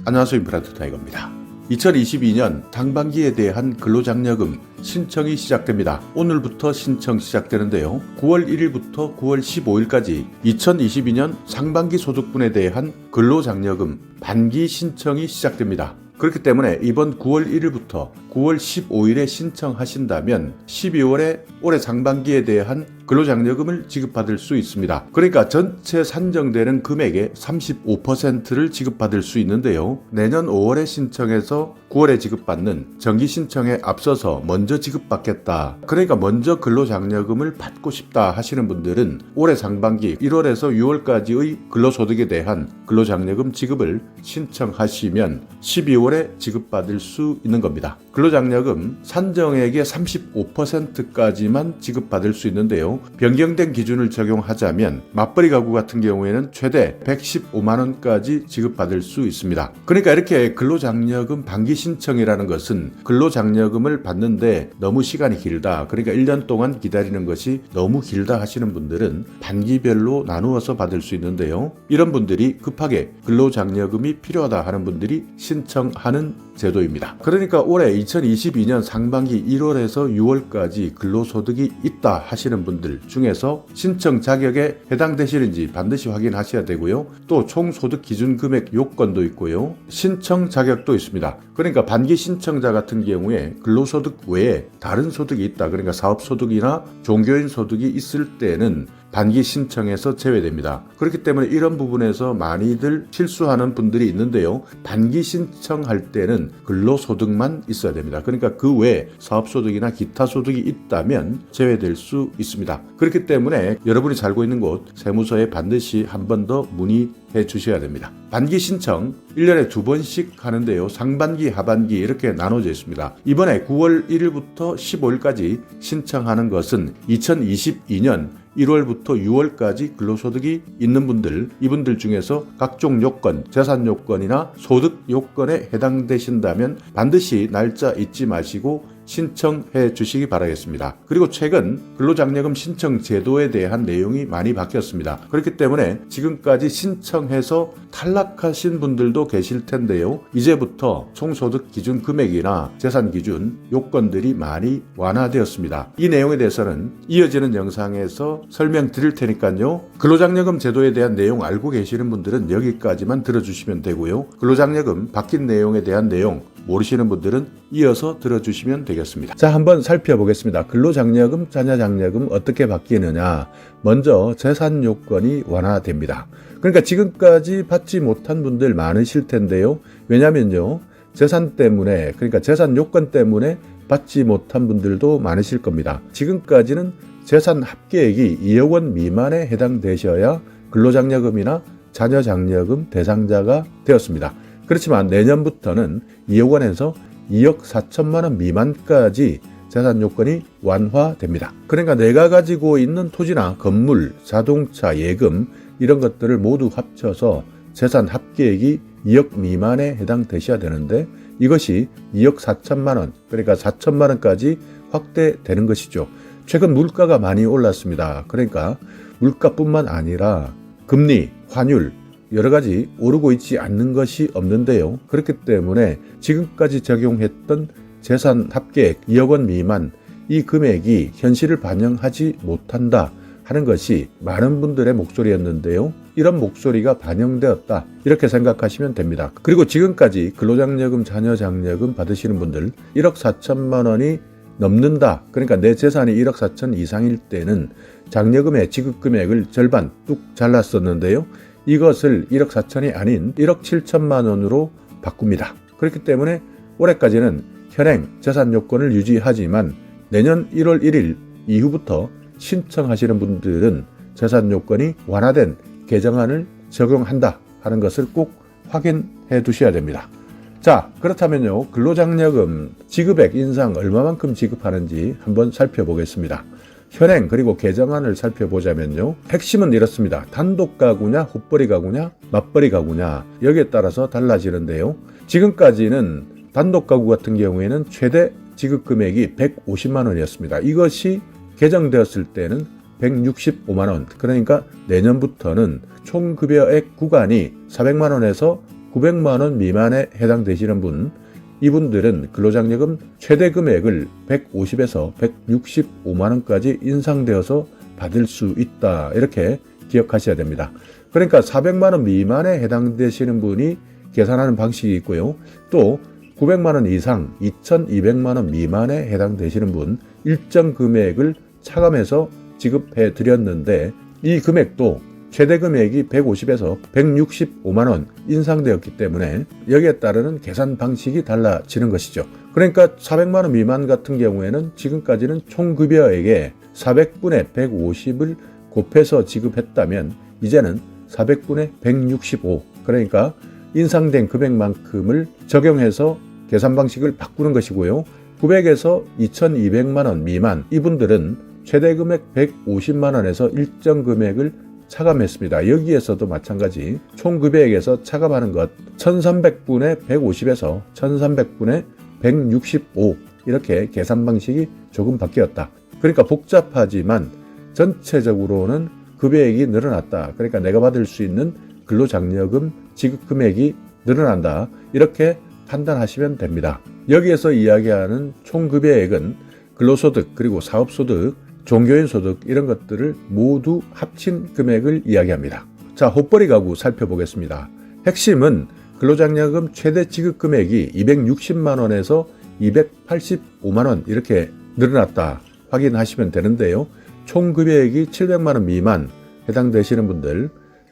안녕하세요. 인프라투 타이거입니다. 2022년 상반기에 대한 근로장려금 신청이 시작됩니다. 오늘부터 신청 시작되는데요. 9월 1일부터 9월 15일까지 2022년 상반기 소득분에 대한 근로장려금 반기 신청이 시작됩니다. 그렇기 때문에 이번 9월 1일부터 9월 15일에 신청하신다면 12월에 올해 상반기에 대한 근로장려금을 지급받을 수 있습니다. 그러니까 전체 산정되는 금액의 35%를 지급받을 수 있는데요. 내년 5월에 신청해서 9월에 지급받는 정기 신청에 앞서서 먼저 지급받겠다. 그러니까 먼저 근로장려금을 받고 싶다 하시는 분들은 올해 상반기 1월에서 6월까지의 근로소득에 대한 근로장려금 지급을 신청하시면 12월에 지급받을 수 있는 겁니다. 근로장려금 산정액의 35%까지만 지급받을 수 있는데요. 변경된 기준을 적용하자면 맞벌이 가구 같은 경우에는 최대 115만 원까지 지급받을 수 있습니다. 그러니까 이렇게 근로장려금 반기 신청이라는 것은 근로장려금을 받는데 너무 시간이 길다. 그러니까 1년 동안 기다리는 것이 너무 길다 하시는 분들은 반기별로 나누어서 받을 수 있는데요. 이런 분들이 급하게 근로장려금이 필요하다 하는 분들이 신청하는 제도입니다. 그러니까 올해 2022년 상반기 1월에서 6월까지 근로소득이 있다 하시는 분들 중에서 신청 자격에 해당되시는지 반드시 확인하셔야 되고요. 또 총소득 기준 금액 요건도 있고요. 신청 자격도 있습니다. 그러니까 반기 신청자 같은 경우에 근로소득 외에 다른 소득이 있다. 그러니까 사업소득이나 종교인 소득이 있을 때는 반기 신청에서 제외됩니다. 그렇기 때문에 이런 부분에서 많이들 실수하는 분들이 있는데요. 반기 신청할 때는 근로소득만 있어야 됩니다. 그러니까 그 외에 사업소득이나 기타 소득이 있다면 제외될 수 있습니다. 그렇기 때문에 여러분이 살고 있는 곳 세무서에 반드시 한 번 더 문의해 주셔야 됩니다. 반기 신청 1년에 2번씩 하는데요. 상반기, 하반기 이렇게 나눠져 있습니다. 이번에 9월 1일부터 15일까지 신청하는 것은 2022년 1월부터 6월까지 근로소득이 있는 분들, 이분들 중에서 각종 요건, 재산 요건이나 소득 요건에 해당되신다면 반드시 날짜 잊지 마시고 신청해 주시기 바라겠습니다. 그리고 최근 근로장려금 신청 제도에 대한 내용이 많이 바뀌었습니다. 그렇기 때문에 지금까지 신청해서 탈락하신 분들도 계실 텐데요. 이제부터 총소득 기준 금액이나 재산 기준 요건들이 많이 완화되었습니다. 이 내용에 대해서는 이어지는 영상에서 설명드릴 테니까요. 근로장려금 제도에 대한 내용 알고 계시는 분들은 여기까지만 들어주시면 되고요. 근로장려금 바뀐 내용에 대한 내용 모르시는 분들은 이어서 들어주시면 되겠습니다. 자, 한번 살펴보겠습니다. 근로장려금, 자녀장려금 어떻게 바뀌느냐. 먼저 재산 요건이 완화됩니다. 그러니까 지금까지 받지 못한 분들 많으실 텐데요. 왜냐면요. 재산 때문에, 그러니까 재산 요건 때문에 받지 못한 분들도 많으실 겁니다. 지금까지는 재산 합계액이 2억 원 미만에 해당되셔야 근로장려금이나 자녀장려금 대상자가 되었습니다. 그렇지만 내년부터는 2억 원에서 2억 4천만 원 미만까지 재산 요건이 완화됩니다. 그러니까 내가 가지고 있는 토지나 건물, 자동차, 예금 이런 것들을 모두 합쳐서 재산 합계액이 2억 미만에 해당되셔야 되는데 이것이 2억 4천만 원, 그러니까 4천만 원까지 확대되는 것이죠. 최근 물가가 많이 올랐습니다. 그러니까 물가뿐만 아니라 금리, 환율 여러 가지 오르고 있지 않는 것이 없는데요. 그렇기 때문에 지금까지 적용했던 재산 합계액 2억 원 미만 이 금액이 현실을 반영하지 못한다 하는 것이 많은 분들의 목소리였는데요. 이런 목소리가 반영되었다 이렇게 생각하시면 됩니다. 그리고 지금까지 근로장려금, 자녀장려금 받으시는 분들 1억 4천만 원이 넘는다. 그러니까 내 재산이 1억 4천 이상일 때는 장려금의 지급금액을 절반 뚝 잘랐었는데요. 이것을 1억 4천이 아닌 1억 7천만 원으로 바꿉니다. 그렇기 때문에 올해까지는 현행 재산 요건을 유지하지만 내년 1월 1일 이후부터 신청하시는 분들은 재산 요건이 완화된 개정안을 적용한다 하는 것을 꼭 확인해 두셔야 됩니다. 자, 그렇다면요. 근로장려금 지급액 인상 얼마만큼 지급하는지 한번 살펴보겠습니다. 현행 그리고 개정안을 살펴보자면요. 핵심은 이렇습니다. 단독 가구냐, 헛벌이 가구냐, 맞벌이 가구냐 여기에 따라서 달라지는데요. 지금까지는 단독 가구 같은 경우에는 최대 지급 금액이 150만 원이었습니다. 이것이 개정되었을 때는 165만 원. 그러니까 내년부터는 총급여액 구간이 400만 원에서 900만 원 미만에 해당되시는 분, 이분들은 근로장려금 최대 금액을 150에서 165만 원까지 인상되어서 받을 수 있다. 이렇게 기억하셔야 됩니다. 그러니까 400만 원 미만에 해당되시는 분이 계산하는 방식이 있고요. 또 900만 원 이상 2,200만 원 미만에 해당되시는 분 일정 금액을 차감해서 지급해 드렸는데 이 금액도 최대 금액이 150에서 165만 원 인상되었기 때문에 여기에 따르는 계산 방식이 달라지는 것이죠. 그러니까 400만 원 미만 같은 경우에는 지금까지는 총급여액의 400분의 150을 곱해서 지급했다면 이제는 400분의 165, 그러니까 인상된 금액만큼을 적용해서 계산 방식을 바꾸는 것이고요. 900에서 2,200만 원 미만 이분들은 최대 금액 150만 원에서 일정 금액을 차감했습니다. 여기에서도 마찬가지 총급여액에서 차감하는 것 1,300분의 150에서 1,300분의 165 이렇게 계산 방식이 조금 바뀌었다. 그러니까 복잡하지만 전체적으로는 급여액이 늘어났다. 그러니까 내가 받을 수 있는 근로장려금 지급 금액이 늘어난다. 이렇게 판단하시면 됩니다. 여기에서 이야기하는 총급여액은 근로소득 그리고 사업소득, 종교인 소득 이런 것들을 모두 합친 금액을 이야기합니다. 자, 헛벌이 가구 살펴보겠습니다. 핵심은 근로장려금 최대 지급 금액이 260만 원에서 285만 원 이렇게 늘어났다 확인하시면 되는데요. 총급여액이 700만 원 미만 해당되시는 분들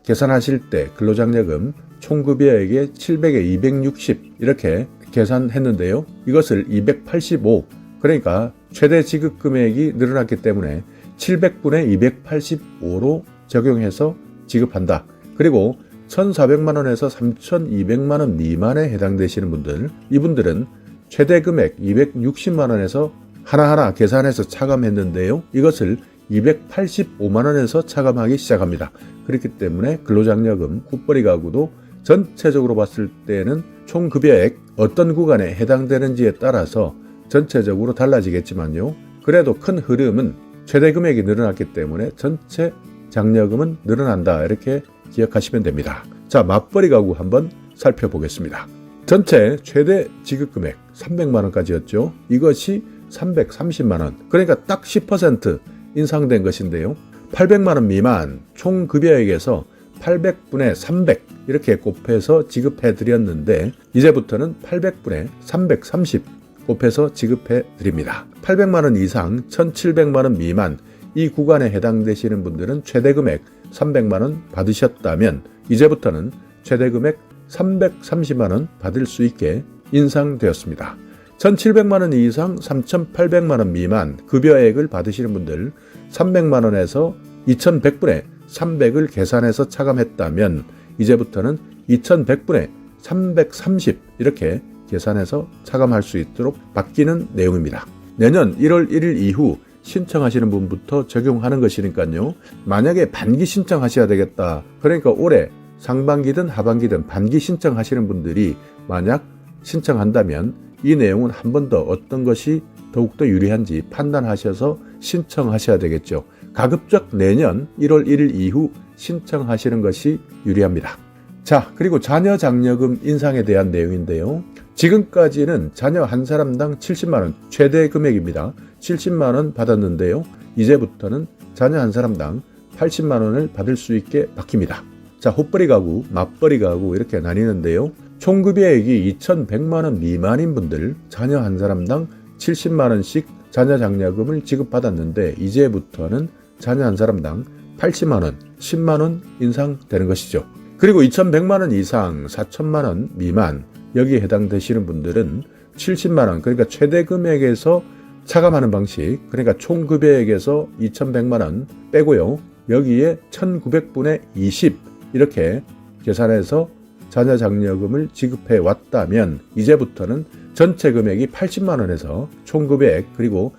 계산하실 때 근로장려금 총급여액의 700에 260 이렇게 계산했는데요. 이것을 285 그러니까 최대 지급 금액이 늘어났기 때문에 700분의 285로 적용해서 지급한다. 그리고 1,400만 원에서 3,200만 원 미만에 해당되시는 분들 이분들은 최대 금액 260만 원에서 하나하나 계산해서 차감했는데요. 이것을 285만 원에서 차감하기 시작합니다. 그렇기 때문에 근로장려금 헛벌이 가구도 전체적으로 봤을 때는 총급여액 어떤 구간에 해당되는지에 따라서 전체적으로 달라지겠지만요. 그래도 큰 흐름은 최대 금액이 늘어났기 때문에 전체 장려금은 늘어난다. 이렇게 기억하시면 됩니다. 자, 맞벌이 가구 한번 살펴보겠습니다. 전체 최대 지급금액 300만 원까지였죠. 이것이 330만 원. 그러니까 딱 10% 인상된 것인데요. 800만 원 미만 총급여액에서 800분의 300 이렇게 곱해서 지급해 드렸는데 이제부터는 800분의 330 곱해서 지급해 드립니다. 800만 원 이상 1,700만 원 미만 이 구간에 해당되시는 분들은 최대 금액 300만 원 받으셨다면 이제부터는 최대 금액 330만 원 받을 수 있게 인상되었습니다. 1,700만 원 이상 3,800만 원 미만 급여액을 받으시는 분들 300만 원에서 2,100분의 300을 계산해서 차감했다면 이제부터는 2,100분의 330 이렇게 계산해서 차감할 수 있도록 바뀌는 내용입니다. 내년 1월 1일 이후 신청하시는 분부터 적용하는 것이니까요. 만약에 반기 신청하셔야 되겠다. 그러니까 올해 상반기든 하반기든 반기 신청하시는 분들이 만약 신청한다면 이 내용은 한 번 더 어떤 것이 더욱더 유리한지 판단하셔서 신청하셔야 되겠죠. 가급적 내년 1월 1일 이후 신청하시는 것이 유리합니다. 자, 그리고 자녀 장려금 인상에 대한 내용인데요. 지금까지는 자녀 한 사람당 70만 원 최대 금액입니다. 70만 원 받았는데요. 이제부터는 자녀 한 사람당 80만 원을 받을 수 있게 바뀝니다. 자, 헛벌이 가구, 맞벌이 가구 이렇게 나뉘는데요. 총급여액이 2,100만 원 미만인 분들 자녀 한 사람당 70만 원씩 자녀 장려금을 지급받았는데 이제부터는 자녀 한 사람당 80만 원, 10만 원 인상되는 것이죠. 그리고 2,100만 원 이상 4,000만 원 미만 여기에 해당되시는 분들은 70만 원 그러니까 최대 금액에서 차감하는 방식 그러니까 총급여액에서 2,100만 원 빼고요. 여기에 1,900분의 20 이렇게 계산해서 자녀 장려금을 지급해 왔다면 이제부터는 전체 금액이 80만 원에서 총급여액 그리고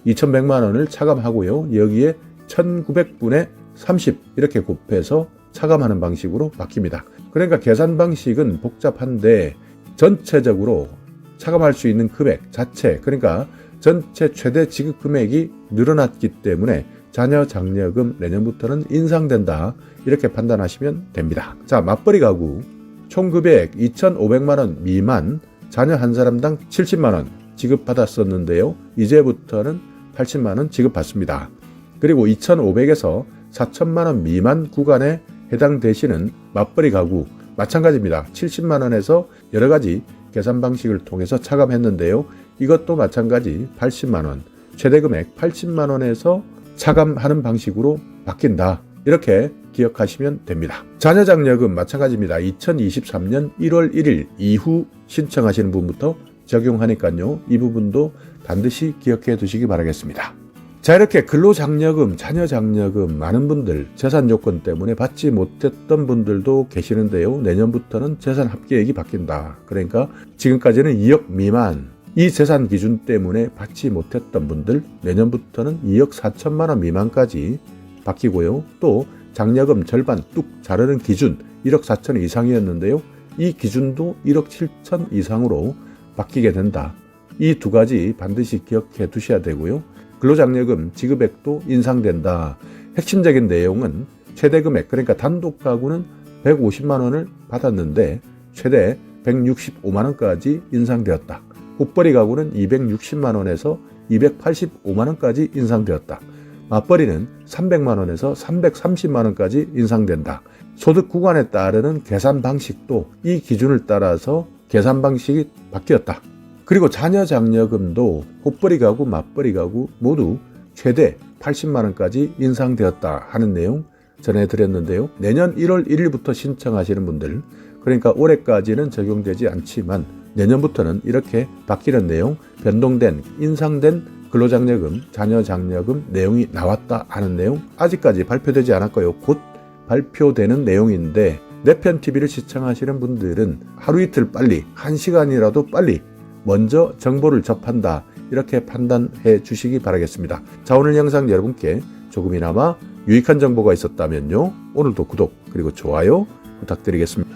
2,100만 원을 차감하고요. 여기에 1,900분의 30 이렇게 곱해서 차감하는 방식으로 바뀝니다. 그러니까 계산 방식은 복잡한데 전체적으로 차감할 수 있는 금액 자체 그러니까 전체 최대 지급 금액이 늘어났기 때문에 자녀 장려금 내년부터는 인상된다 이렇게 판단하시면 됩니다. 자, 맞벌이 가구 총 금액 2,500만원 미만 자녀 한 사람당 70만원 지급받았었는데요. 이제부터는 80만원 지급받습니다. 그리고 2,500에서 4,000만원 미만 구간에 해당되시는 맞벌이 가구 마찬가지입니다. 70만원에서 여러가지 계산 방식을 통해서 차감했는데요. 이것도 마찬가지 80만원, 최대 금액 80만원에서 차감하는 방식으로 바뀐다. 이렇게 기억하시면 됩니다. 자녀장려금 마찬가지입니다. 2023년 1월 1일 이후 신청하시는 분부터 적용하니까요. 이 부분도 반드시 기억해 두시기 바라겠습니다. 자, 이렇게 근로장려금, 자녀장려금 많은 분들 재산 요건 때문에 받지 못했던 분들도 계시는데요. 내년부터는 재산 합계액이 바뀐다. 그러니까 지금까지는 2억 미만 이 재산 기준 때문에 받지 못했던 분들 내년부터는 2억 4천만 원 미만까지 바뀌고요. 또 장려금 절반 뚝 자르는 기준 1억 4천 이상이었는데요. 이 기준도 1억 7천 이상으로 바뀌게 된다. 이 두 가지 반드시 기억해 두셔야 되고요. 근로장려금 지급액도 인상된다. 핵심적인 내용은 최대 금액, 그러니까 단독 가구는 150만 원을 받았는데 최대 165만 원까지 인상되었다. 웃벌이 가구는 260만 원에서 285만 원까지 인상되었다. 맞벌이는 300만 원에서 330만 원까지 인상된다. 소득 구간에 따르는 계산 방식도 이 기준을 따라서 계산 방식이 바뀌었다. 그리고 자녀장려금도 웃벌이 가구, 맞벌이 가구 모두 최대 80만 원까지 인상되었다 하는 내용 전해드렸는데요. 내년 1월 1일부터 신청하시는 분들, 그러니까 올해까지는 적용되지 않지만 내년부터는 이렇게 바뀌는 내용, 변동된, 인상된 근로장려금, 자녀장려금 내용이 나왔다 하는 내용 아직까지 발표되지 않았고요. 곧 발표되는 내용인데 내편TV를 시청하시는 분들은 하루 이틀 빨리, 1시간이라도 빨리 먼저 정보를 접한다. 이렇게 판단해 주시기 바라겠습니다. 자, 오늘 영상 여러분께 조금이나마 유익한 정보가 있었다면요. 오늘도 구독 그리고 좋아요 부탁드리겠습니다.